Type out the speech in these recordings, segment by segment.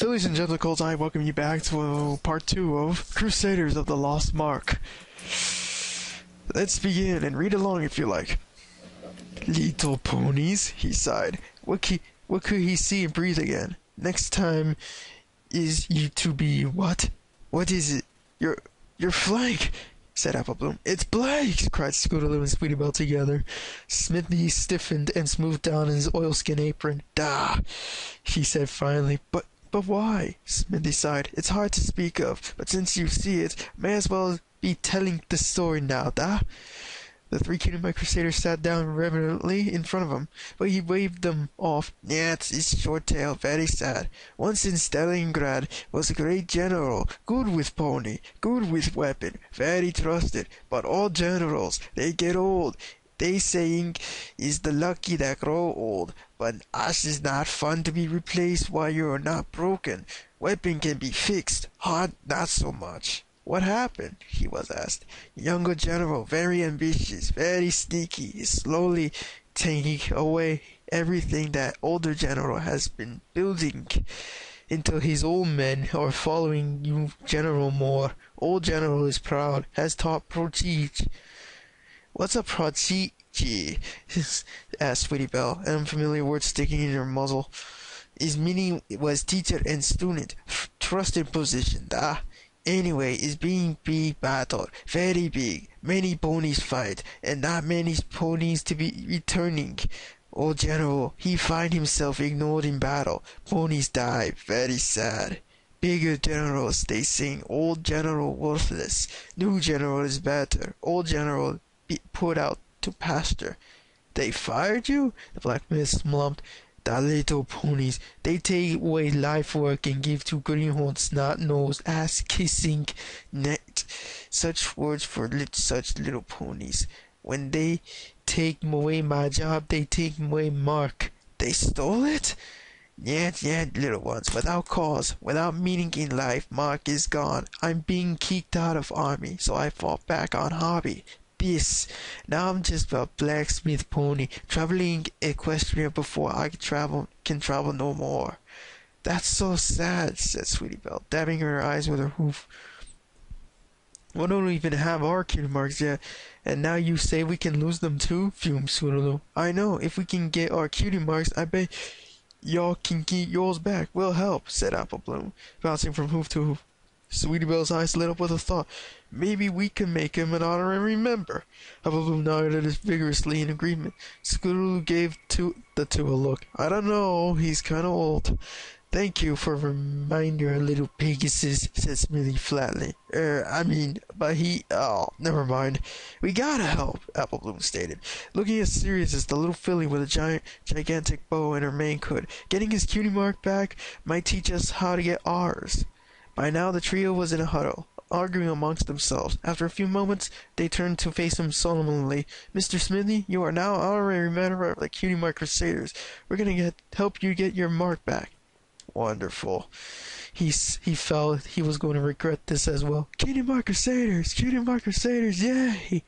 Ladies and gentlemen, I welcome you back to part 2 of Crusaders of the Lost Mark. Let's begin and read along if you like. Little ponies, he sighed. What could he see and breathe again? Next time is you to be what? What is it? Your flank, said Applebloom. It's Blake, cried Scootaloo and Sweetie Belle together. Smithy stiffened and smoothed down his oilskin apron. "Dah," he said finally. But why? Smithy sighed. It's hard to speak of, but since you see it, may as well be telling the story now, da? The three Cutie Mark Crusaders sat down reverently in front of him, but he waved them off. Yeah, it's short tale, very sad. Once in Stalingrad was a great general, good with pony, good with weapon, very trusted, but all generals, they get old. They saying is the lucky that grow old, but us is not fun to be replaced while you're not broken. Weapon can be fixed, heart not so much. What happened? He was asked. Younger general, very ambitious, very sneaky, is slowly taking away everything that older general has been building until his old men are following new general more. Old general is proud, has taught protege. What's a protege? asked Sweetie Belle, an unfamiliar word sticking in her muzzle. His meaning was teacher and student, trusted position, da. Anyway, is being big battle, very big. Many ponies fight, and not many ponies to be returning. Old general, he find himself ignored in battle. Ponies die, very sad. Bigger generals, they sing, old general worthless. New general is better. Old general be put out to pasture. They fired you? The blacksmith slumped. The little ponies, they take away life work and give to greenhorn snot-nosed, ass-kissing net. Such words for such little ponies. When they take away my job, they take away Mark. They stole it? Yeah, little ones, without cause, without meaning in life, Mark is gone. I'm being kicked out of army, so I fall back on hobby. Now I'm just a blacksmith pony, traveling Equestria before I can travel no more. That's so sad, said Sweetie Belle, dabbing her eyes with her hoof. We don't even have our Cutie Marks yet, and now you say we can lose them too? Fumed Scootaloo. I know, if we can get our Cutie Marks, I bet y'all can get yours back. We'll help, said Applebloom, bouncing from hoof to hoof. Sweetie Belle's eyes lit up with a thought. Maybe we can make him an honorary member. Applebloom nodded vigorously in agreement. Scootaloo gave the two a look. I don't know, he's kind of old. Thank you for a reminder, little Pegasus, said Smithy flatly. But oh, never mind. We gotta help, Applebloom stated, looking as serious as the little filly with a gigantic bow in her main could. Getting his Cutie Mark back might teach us how to get ours. By now the trio was in a huddle, arguing amongst themselves. After a few moments, they turned to face him solemnly. Mr. Smithy, you are now honorary member of the Cutie Mark Crusaders. We're gonna help you get your mark back. Wonderful. He felt he was going to regret this as well. Cutie Mark Crusaders! Cutie Mark Crusaders! Yay!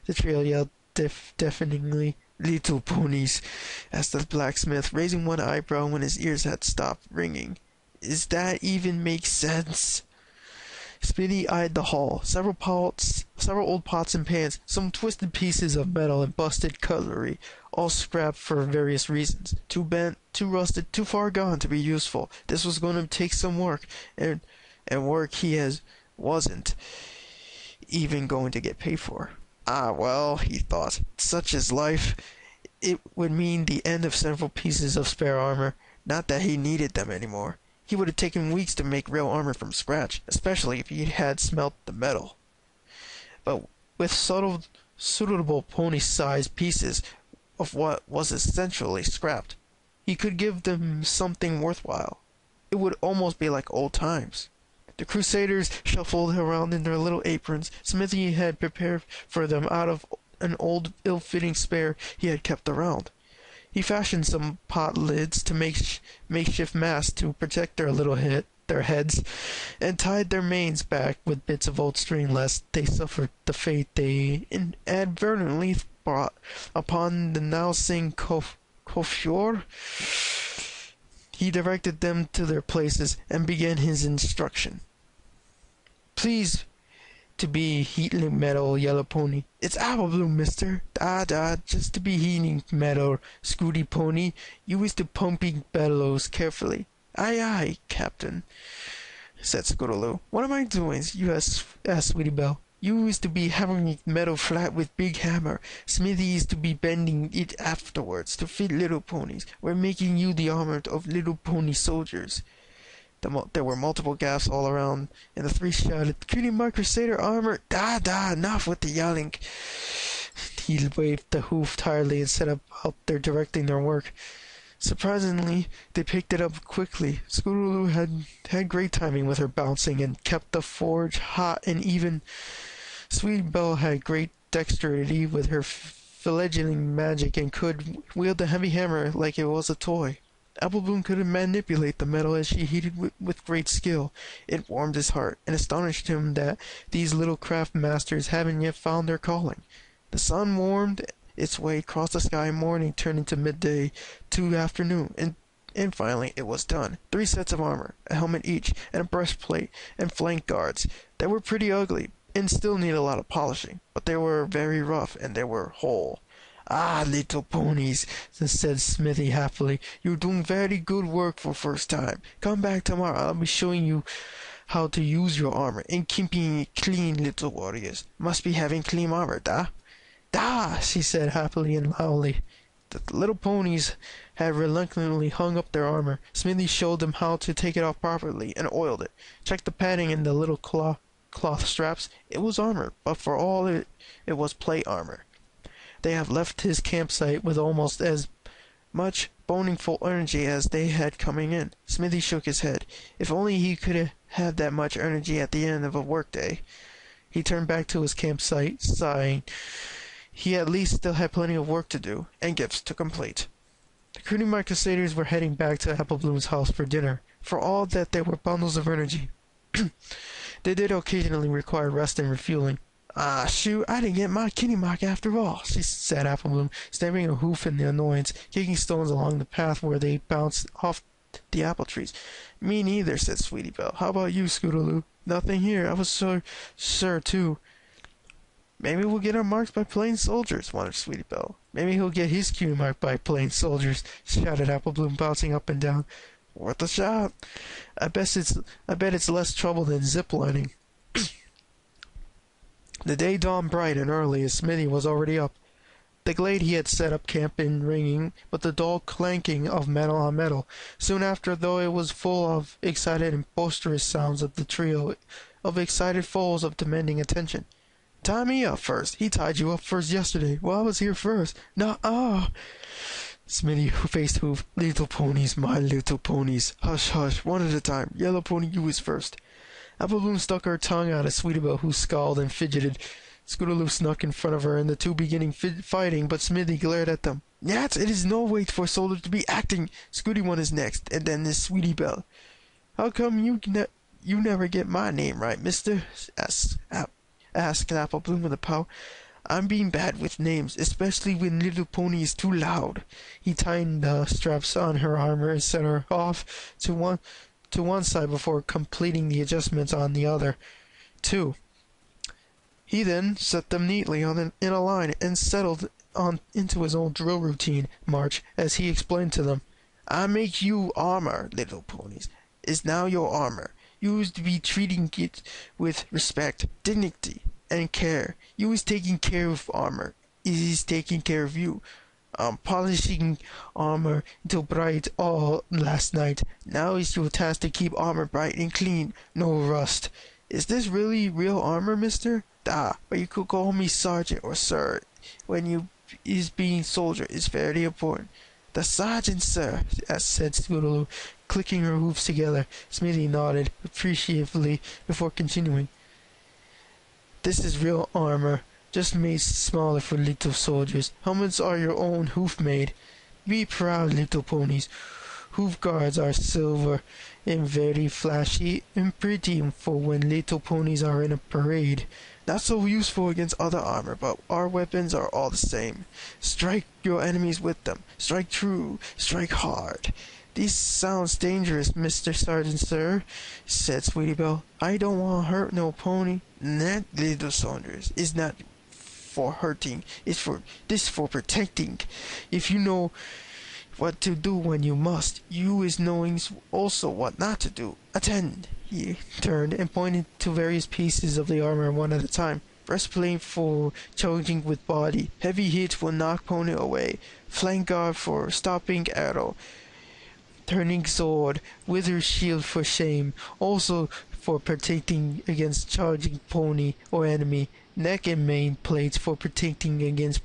The trio yelled deafeningly. Little ponies, asked the blacksmith, raising one eyebrow when his ears had stopped ringing. Is that even make sense? Smithy eyed the hall. Several old pots and pans, some twisted pieces of metal and busted cutlery, all scrapped for various reasons. Too bent, too rusted, too far gone to be useful. This was going to take some work, and work wasn't even going to get paid for. Ah, well, he thought, such is life. It would mean the end of several pieces of spare armor. Not that he needed them anymore. He would have taken weeks to make real armor from scratch, especially if he had smelt the metal. But with suitable pony-sized pieces of what was essentially scrapped, he could give them something worthwhile. It would almost be like old times. The Crusaders shuffled around in their little aprons. Smithy had prepared for them out of an old, ill-fitting spare he had kept around. He fashioned some pot lids to make makeshift masks to protect their heads, and tied their manes back with bits of old string lest they suffered the fate they inadvertently brought upon the now sing coiffure. He directed them to their places and began his instruction. Please to be heating metal, Yellow Pony. It's Apple Bloom, mister. Just to be heating metal, Scooty Pony. You is to pumping bellows carefully. Aye, Captain, said Scootaloo. What am I doing? You asked Sweetie Belle. You is to be hammering metal flat with big hammer. Smithy is to be bending it afterwards to fit little ponies. We're making you the armor of little pony soldiers. There were multiple gasps all around, and the three shouted, "Cutie Mark Crusader armor! Enough with the yelling!" He waved the hoof tiredly and set about their directing their work. Surprisingly, they picked it up quickly. Scootaloo had great timing with her bouncing and kept the forge hot and even. Sweet Belle had great dexterity with her fledgling magic and could wield the heavy hammer like it was a toy. Apple Bloom could manipulate the metal as she heated with great skill. It warmed his heart, and astonished him that these little craft masters haven't yet found their calling. The sun warmed its way across the sky, morning turned into midday to afternoon, and finally it was done. 3 sets of armor, a helmet each, and a breastplate, and flank guards. They were pretty ugly, and still need a lot of polishing, but they were very rough, and they were whole. "Ah, little ponies," said Smithy happily. "You're doing very good work for first time. Come back tomorrow. I'll be showing you how to use your armor and keeping it clean, little warriors. Must be having clean armor, da?" "Da!" she said happily and loudly. The little ponies had reluctantly hung up their armor. Smithy showed them how to take it off properly and oiled it. Checked the padding and the little cloth straps. It was armor, but for all it was plate armor. They have left his campsite with almost as much boningful energy as they had coming in. Smithy shook his head. If only he could have that much energy at the end of a workday. He turned back to his campsite, sighing. He at least still had plenty of work to do, and gifts to complete. The Cutie Mark Crusaders were heading back to Apple Bloom's house for dinner. For all that they were bundles of energy, they did occasionally require rest and refueling. "Ah, shoot, I didn't get my kitty mark after all," she said, Apple Bloom, stamping her hoof in the annoyance, kicking stones along the path where they bounced off the apple trees. "Me neither," said Sweetie Belle. "How about you, Scootaloo?" "Nothing here. I was so sure, too." "Maybe we'll get our marks by plain soldiers," wondered Sweetie Belle. "Maybe he'll get his cutie mark by plain soldiers," shouted Apple Bloom, bouncing up and down. "Worth a shot. I bet it's less trouble than ziplining." The day dawned bright and early as Smithy was already up. The glade he had set up camp in ringing with the dull clanking of metal on metal. Soon after, though, it was full of excited and boisterous sounds of the trio of excited foes of demanding attention. "Tie me up first. He tied you up first yesterday. Well, I was here first. Nuh-uh." Smithy faced Hoof. "Little ponies, my little ponies. Hush, hush, one at a time. Yellow Pony, you is first." Apple Bloom stuck her tongue out at Sweetie Belle, who scowled and fidgeted. Scootaloo snuck in front of her, and the two beginning fighting, but Smithy glared at them. "Yet it is no way for a soldier to be acting. Scooty one is next, and then this Sweetie Belle." "How come you never get my name right, mister?" asked Apple Bloom with a pout. "I'm being bad with names, especially when Little Pony is too loud." He tightened the straps on her armor and set her off to one side before completing the adjustments on the other two. He then set them neatly in a line and settled on into his own drill routine march as he explained to them. "I make you armor, little ponies. Is now your armor. You is to be treating it with respect, dignity, and care. You is taking care of armor. It is taking care of you. Polishing armor until bright all last night. Now is your task to keep armor bright and clean, no rust. Is this really real armor, mister? But you could call me sergeant or sir when you is being soldier is very important." "The sergeant, sir," said Scootaloo, clicking her hoofs together. Smithy nodded appreciatively before continuing. "This is real armor. Just made smaller for little soldiers. Helmets are your own hoof-made. Be proud, little ponies. Hoof guards are silver and very flashy and pretty for when little ponies are in a parade. Not so useful against other armor, but our weapons are all the same. Strike your enemies with them. Strike true. Strike hard. This sounds dangerous, Mr. Sergeant, sir, said Sweetie Belle. I don't want to hurt no pony. That, little Saunders, is not for hurting. It's for protecting. If you know what to do when you must, you is knowing also what not to do. Attend. He turned and pointed to various pieces of the armor one at a time. Breastplate for charging with body. Heavy hits will knock pony away. Flank guard for stopping arrow. Turning sword. Wither shield for shame. Also for protecting against charging pony or enemy. Neck and mane plates for protecting against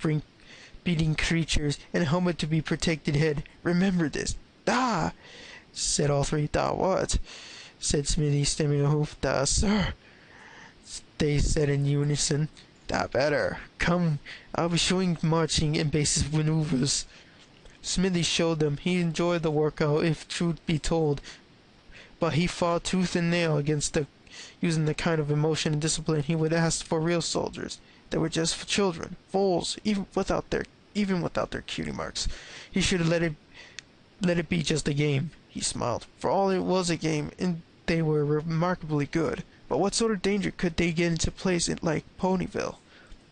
beating creatures. And helmet to be protected head. Remember this. Da! Said all three. Da what? Said Smithy, stamping a hoof. Da sir. They said in unison. That better. Come, I'll be showing marching and basic maneuvers. Smithy showed them. He enjoyed the workout, if truth be told, but he fought tooth and nail against using the kind of emotion and discipline he would ask for real soldiers. They were just for children, fools, even without their cutie marks. He should have let it be just a game. He smiled. For all it was a game, and they were remarkably good. But what sort of danger could they get into place in like Ponyville?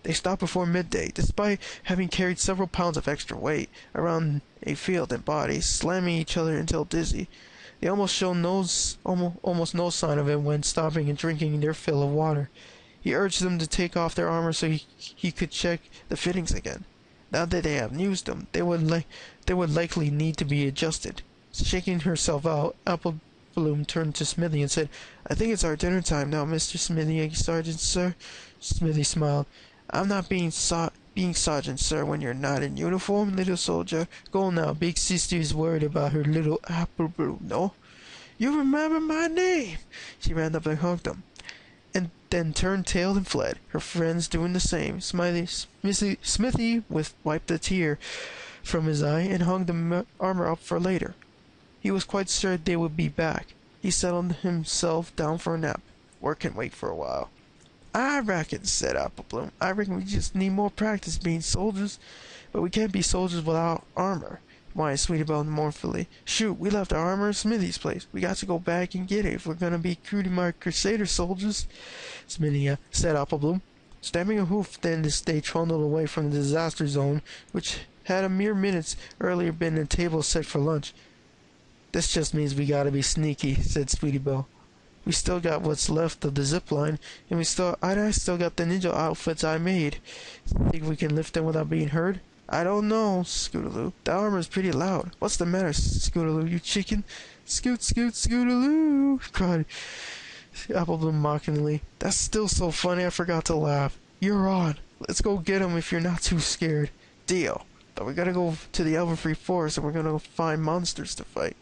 They stopped before midday, despite having carried several pounds of extra weight around a field and body, slamming each other until dizzy. They almost showed almost no sign of it when stopping and drinking their fill of water. He urged them to take off their armor so he could check the fittings again. Now that they have used them, they would likely need to be adjusted. Shaking herself out, Apple Bloom turned to Smithy and said, I think it's our dinner time now, Mr. Smithy, Sergeant, sir. Smithy smiled. I'm not being sergeant, sir, when you're not in uniform, little soldier. Go now. Big sister is worried about her little Apple Bloom, no? You remember my name. She ran up and hugged him, and then turned tail and fled, her friends doing the same. Smithy wiped a tear from his eye and hung the armor up for later. He was quite sure they would be back. He settled himself down for a nap. Work can wait for a while. I reckon, said Apple Bloom. I reckon we just need more practice being soldiers. But we can't be soldiers without armor, whined Sweetie Belle mournfully. Shoot, we left our armor at Smithy's place. We got to go back and get it if we're gonna be Crusader soldiers. Smithy, said Apple Bloom. Stamping a hoof, then they trundled away from the disaster zone, which had a mere minutes earlier been a table set for lunch. This just means we gotta be sneaky, said Sweetie Belle. We still got what's left of the zip line, and I still got the ninja outfits I made. Think we can lift them without being heard? I don't know, Scootaloo. The armor's pretty loud. What's the matter, Scootaloo, you chicken? Scoot, scoot, Scootaloo, cried Apple Bloom mockingly. That's still so funny I forgot to laugh. You're on. Let's go get him if you're not too scared. Deal. But we gotta go to the Elven-Free Forest and we're gonna find monsters to fight.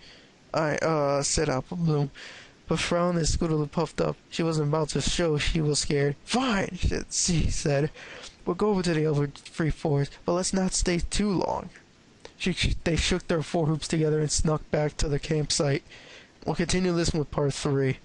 Said Apple Bloom, but frowned as Scootaloo puffed up. She wasn't about to show she was scared. Fine, she said. We'll go over to the Elven-Free Forest, but let's not stay too long. They shook their 4 hoops together and snuck back to the campsite. We'll continue this with part 3.